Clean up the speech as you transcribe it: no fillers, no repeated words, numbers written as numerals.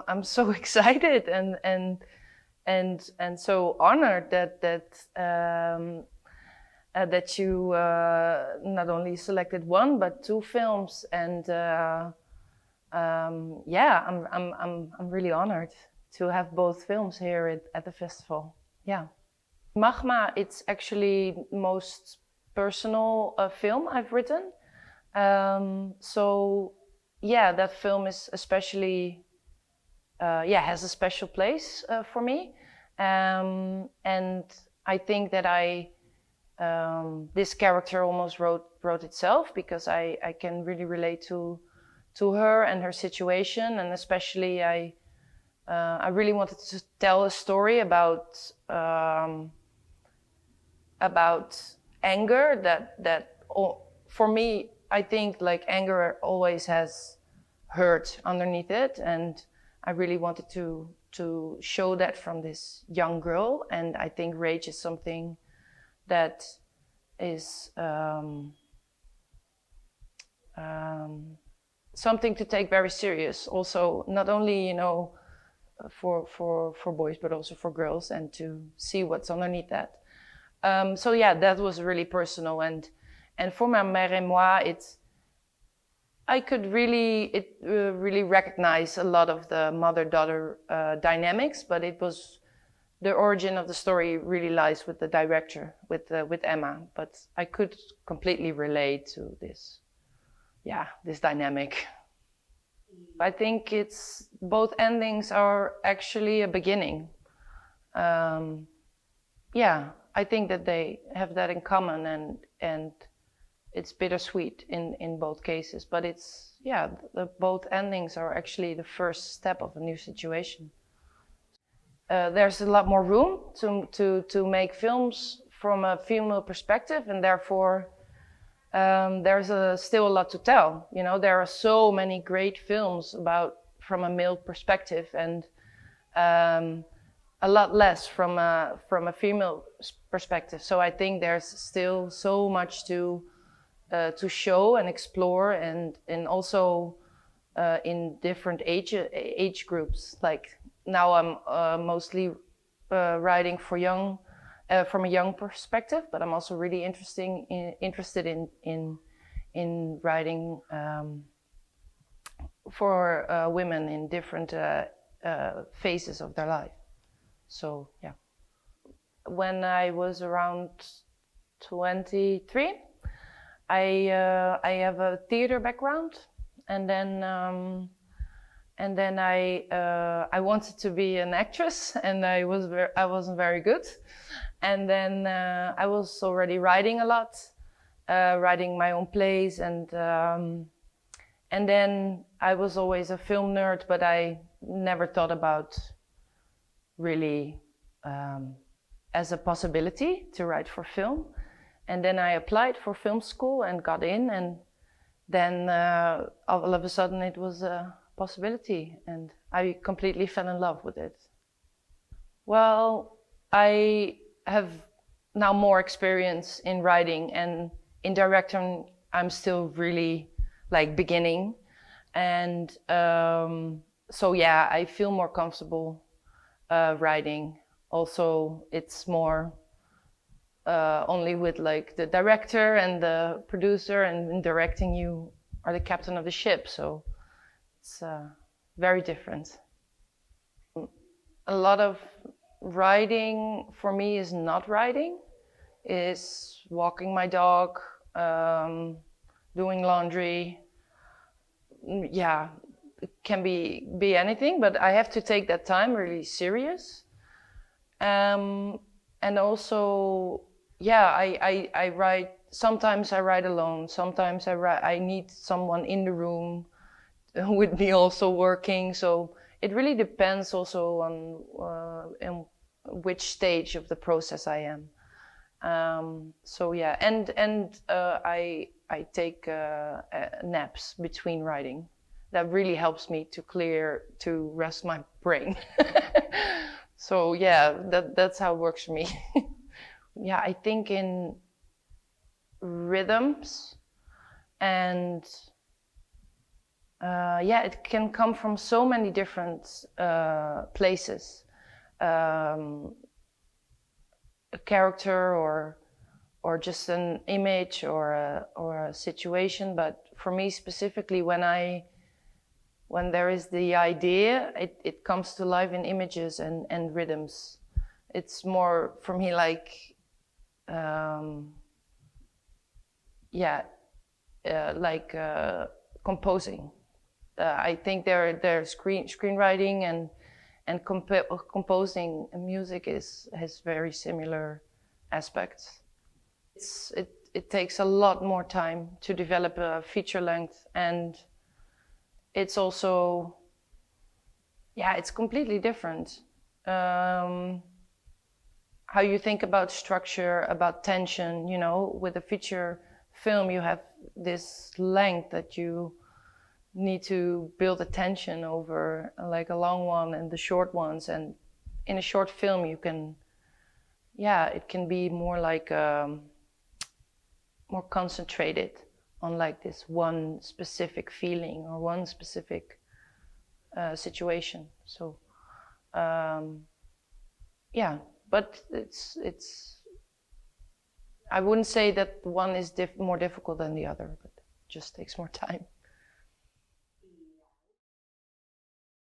I'm so excited and so honored that you not only selected one but two films, and yeah, I'm really honored to have both films here at the festival. Yeah, Magma. It's actually the most personal film I've written. So yeah, that film is especially has a special place for me, and I think that this character almost wrote itself, because I can really relate to her and her situation, and especially I really wanted to tell a story about anger that for me, I think like anger always has hurt underneath it, and I really wanted to show that from this young girl. And I think rage is something that is something to take very serious. Also, not only for boys, but also for girls, and to see what's underneath that. So yeah, that was really personal. And for my mère et moi, I could really recognize a lot of the mother-daughter dynamics, but it was the origin of the story really lies with the director, with Emma. But I could completely relate to this dynamic. I think it's both endings are actually a beginning. Yeah, I think that they have that in common, and it's bittersweet in both cases. But it's both endings are actually the first step of a new situation. There's a lot more room to make films from a female perspective, and therefore there's still a lot to tell. There are so many great films from a male perspective, and a lot less from a female perspective. So I think there's still so much to show and explore, and also in different age groups. Like now I'm mostly writing for from a young perspective, but I'm also really interested in writing for women in different phases of their life. So yeah, when I was around 23, I have a theater background, and then I wanted to be an actress, and I wasn't very good. And then I was already writing a lot, writing my own plays, and then I was always a film nerd, but I never thought about really as a possibility to write for film. And then I applied for film school and got in, and then all of a sudden it was a possibility, and I completely fell in love with it. Well, I have now more experience in writing, and in directing I'm still really beginning, and so yeah, I feel more comfortable writing. Also, it's more only with the director and the producer, and in directing you are the captain of the ship, so it's very different. A lot of writing for me is not writing, is walking my dog, doing laundry. Yeah, it can be anything, but I have to take that time really serious. And also, yeah, I write. Sometimes I write alone. Sometimes I need someone in the room with me also working. So it really depends also on in which stage of the process I am. So yeah, and I take naps between writing. That really helps me to rest my brain. So yeah, that's how it works for me. Yeah, I think in rhythms and yeah, it can come from so many different places. A character or just an image or a situation. But for me specifically, when there is the idea, it comes to life in images and rhythms. It's more for me like composing. I think their screenwriting and composing music has very similar aspects. It takes a lot more time to develop a feature length, and it's also, yeah, it's completely different. How you think about structure, about tension, you know, with a feature film you have this length that you need to build a tension over, like a long one and the short ones. And in a short film you can, yeah, it can be more like more concentrated on like this one specific feeling or one specific situation. So yeah, but it's I wouldn't say that one is more difficult than the other, but it just takes more time.